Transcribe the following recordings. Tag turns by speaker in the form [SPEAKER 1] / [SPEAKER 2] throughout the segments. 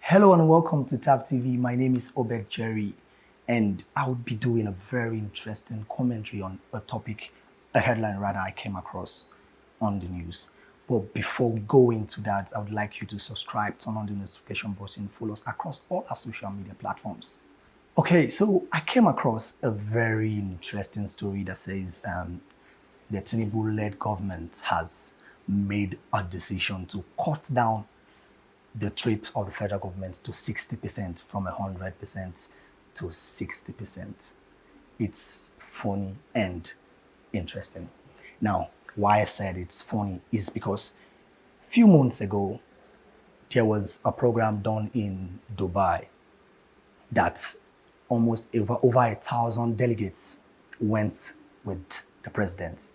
[SPEAKER 1] Hello and welcome to Tab TV. My name is Obek Jerry, and I would be doing a very interesting commentary on a topic, a headline rather, I came across on the news. But before we go into that, I would like you to subscribe, turn on the notification button, follow us across all our social media platforms. Okay, so I came across a very interesting story that says the Tinubu-led government has made a decision to cut down the trip of the federal government to 60% from 100% to 60%. It's funny and interesting. Now, why I said it's funny is because a few months ago, there was a program done in Dubai that almost over 1,000 delegates went with the president.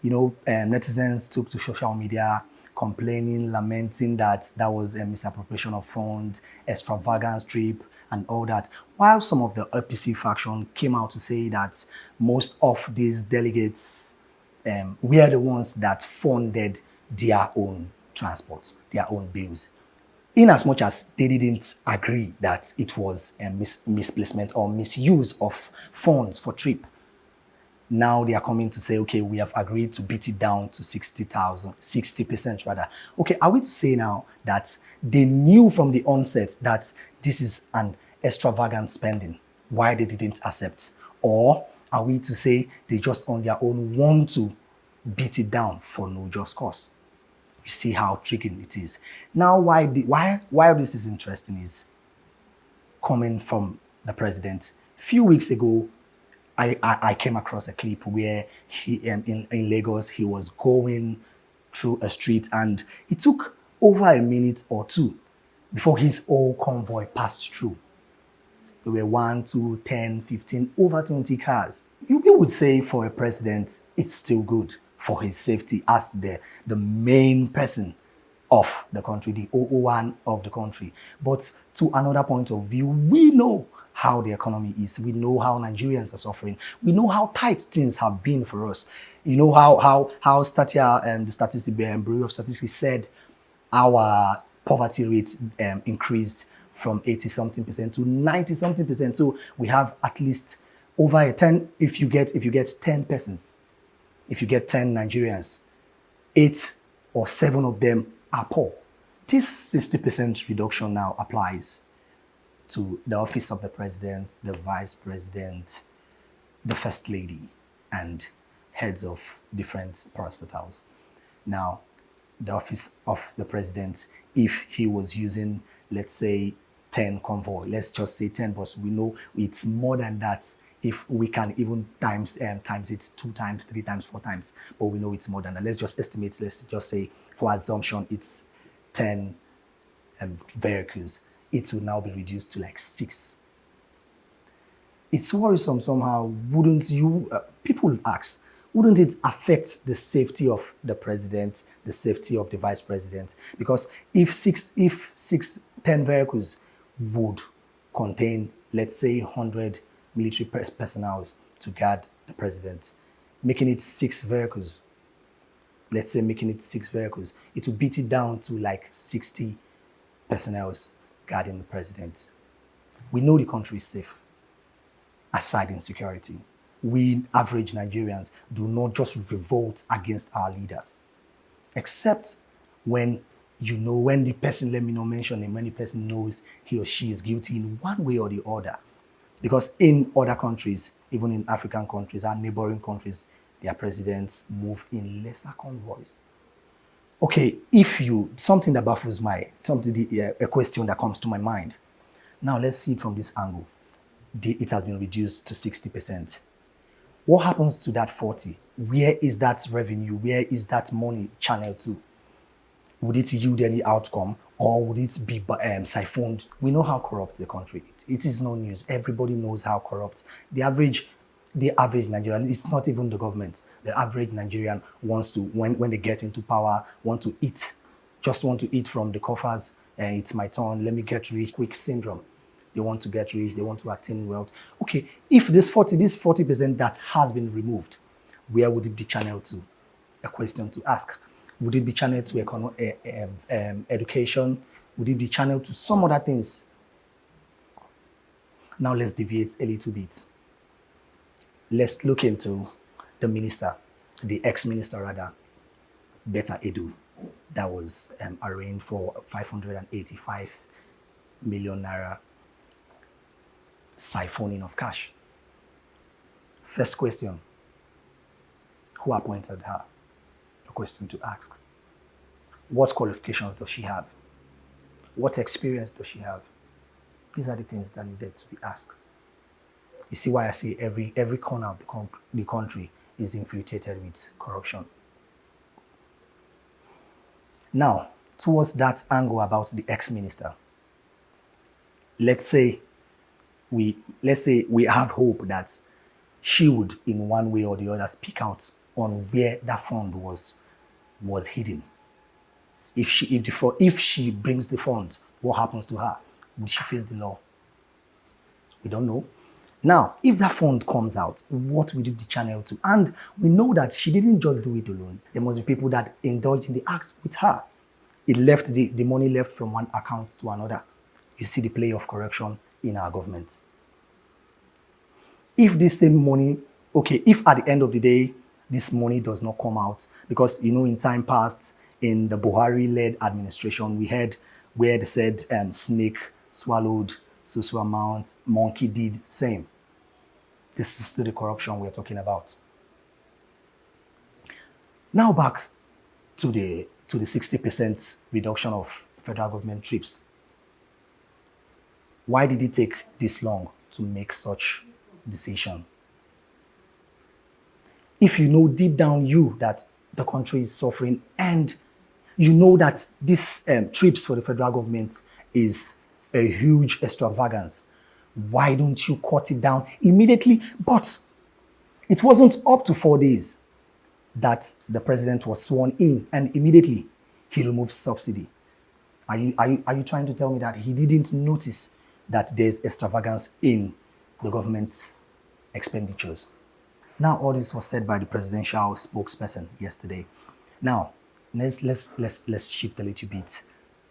[SPEAKER 1] Netizens took to social media complaining, lamenting that that was a misappropriation of funds, extravagant trip, and all that. While some of the APC faction came out to say that most of these delegates were the ones that funded their own transport, their own bills. In as much as they didn't agree that it was a misplacement or misuse of funds for trip, now they are coming to say, okay, we have agreed to beat it down to 60% rather. Okay, are we to say now that they knew from the onset that this is an extravagant spending? Why they didn't accept? Or are we to say they just on their own want to beat it down for no just cause? You see how tricky it is. Now, why this is interesting is coming from the president. A few weeks ago, I came across a clip where he in Lagos he was going through a street and it took over a minute or two before his whole convoy passed through. There were 1, 2, 10, 15, over 20 cars. You would say for a president, it's still good for his safety as the main person of the country, the OO1 of the country. But to another point of view, we know how the economy is. We know how Nigerians are suffering. We know how tight things have been for us. You know how Statia and the Bureau of Statistics said our poverty rate increased from 80 something percent to 90 something percent. So we have at least over a 10. If you get 10 persons, if you get 10 Nigerians, 8 or 7 of them are poor. This 60% reduction now applies to the office of the president, the vice president, the first lady, and heads of different parastatals. Now, the office of the president, if he was using, let's say, 10 convoy, let's just say 10, but we know it's more than that. If we can even times it 2 times, 3 times, 4 times, but we know it's more than that. Let's just estimate, let's just say, for assumption, it's 10 vehicles. It will now be reduced to like 6. It's worrisome somehow. Wouldn't you, people ask, wouldn't it affect the safety of the president, the safety of the vice president? Because if 10 vehicles would contain, let's say, 100 military personnel to guard the president, making it 6 vehicles, let's say making it 6 vehicles, it will beat it down to like 60 personnel guarding the president. We know the country is safe, aside insecurity. We average Nigerians do not just revolt against our leaders, except when when the person, let me not mention him, when the person knows he or she is guilty in one way or the other. Because in other countries, even in African countries, our neighboring countries, their presidents move in lesser convoys. Okay, something that baffles a question that comes to my mind. Now let's see it from this angle. It has been reduced to 60%. What happens to that 40? Where is that revenue? Where is that money channeled to? Would it yield any outcome or would it be siphoned? We know how corrupt the country is. It is no news. Everybody knows how corrupt. The average Nigerian, it's not even the government. The average Nigerian wants to, when they get into power, want to eat from the coffers. And it's my turn, let me get rich quick syndrome. They want to get rich, they want to attain wealth. Okay, if this 40% that has been removed, where would it be channeled to? A question to ask. Would it be channeled to education, Would it be channeled to some other things? Now let's deviate a little bit. Let's look into the minister, the ex-minister rather, Betta Edu, that was arraigned for 585 million naira siphoning of cash. First question, who appointed her? A question to ask. What qualifications does she have? What experience does she have? These are the things that needed to be asked. You see why I say every corner of the country is infiltrated with corruption. Now, towards that angle about the ex-minister, let's say we have hope that she would, in one way or the other, speak out on where that fund was hidden. If she brings the fund, what happens to her? Will she face the law? We don't know. Now, if that fund comes out, what will it be channeled to? And we know that she didn't just do it alone. There must be people that indulged in the act with her. The money left from one account to another. You see the play of corruption in our government. If this same money, if at the end of the day, this money does not come out, because, in time past, in the Buhari-led administration, we heard where they said snake swallowed so amount, monkey did same. This is still the corruption we're talking about. Now back to the 60% reduction of federal government trips. Why did it take this long to make such decision? If you know deep down that the country is suffering, and you know that this trips for the federal government is a huge extravagance, why don't you cut it down immediately? But it wasn't up to 4 days that the president was sworn in, and immediately he removed subsidy. Are you trying to tell me that he didn't notice that there's extravagance in the government's expenditures? Now, all this was said by the presidential spokesperson yesterday. Now, let's shift a little bit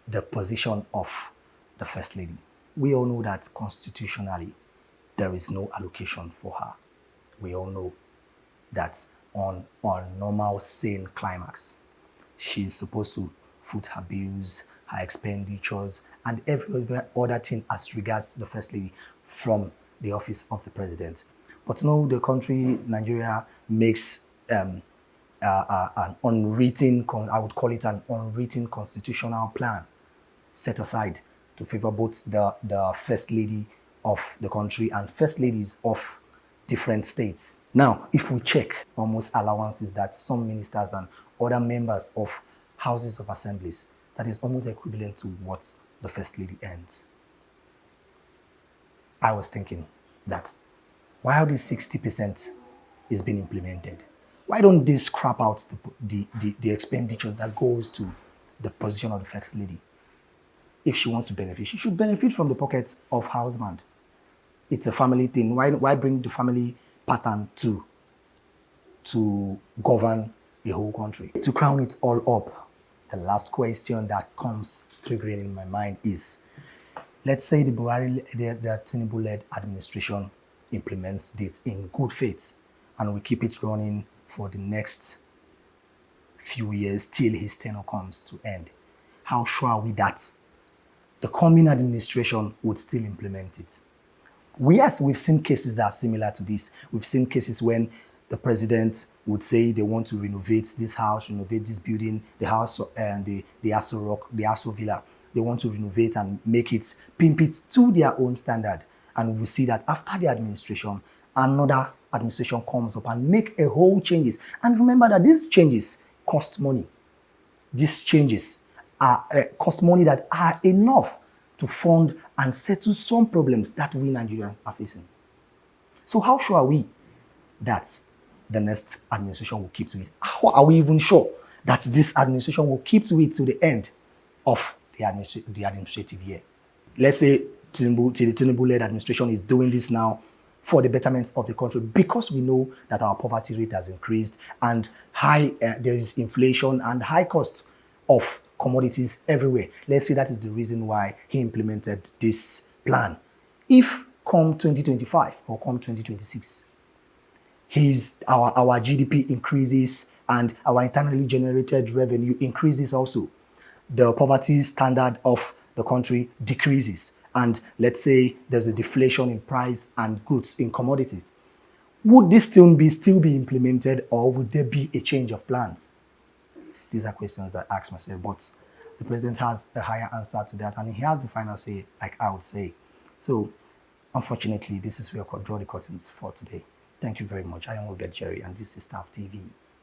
[SPEAKER 1] the position of the First Lady. We all know that constitutionally there is no allocation for her. We all know that on normal sane climax, she's supposed to foot her bills, her expenditures, and every other thing as regards the First Lady from the office of the president. But no, the country, Nigeria, makes an unwritten, I would call it an unwritten constitutional plan set aside to favor both the First Lady of the country and First Ladies of different states. Now, if we check almost allowances that some ministers and other members of houses of assemblies, that is almost equivalent to what the First Lady earns. I was thinking that while this 60% is being implemented, why don't they scrap out the expenditures that goes to the position of the First Lady? If she wants to benefit, she should benefit from the pockets of husband. It's a family thing. Why bring the family pattern to govern the whole country? To crown it all up, the last question that comes triggering in my mind is, let's say the Tinubu-led administration implements this in good faith, and we keep it running for the next few years till his tenure comes to end. How sure are we that the coming administration would still implement it? Yes, we've seen cases that are similar to this. We've seen cases when the president would say they want to renovate this house, renovate this building, the house and the Aso Rock, the Aso Villa. They want to renovate and make it, pimp it to their own standard. And we see that after the administration, another administration comes up and make a whole changes. And remember that these changes cost money. These changes cost money that are enough to fund and settle some problems that we Nigerians are facing. So how sure are we that the next administration will keep to it? How are we even sure that this administration will keep to it to the end of the administrative year? Let's say the Tinubu-led administration is doing this now for the betterment of the country, because we know that our poverty rate has increased and there is inflation and high cost of commodities everywhere. Let's say that is the reason why he implemented this plan. If come 2025 or come 2026, our GDP increases and our internally generated revenue increases also, the poverty standard of the country decreases, and let's say there's a deflation in price and goods in commodities, would this still be implemented, or would there be a change of plans? These are questions that I ask myself, but the president has a higher answer to that, and he has the final say, like I would say. So, unfortunately, this is where I draw the curtains for today. Thank you very much. I am Obed Jerry, and this is Staff TV.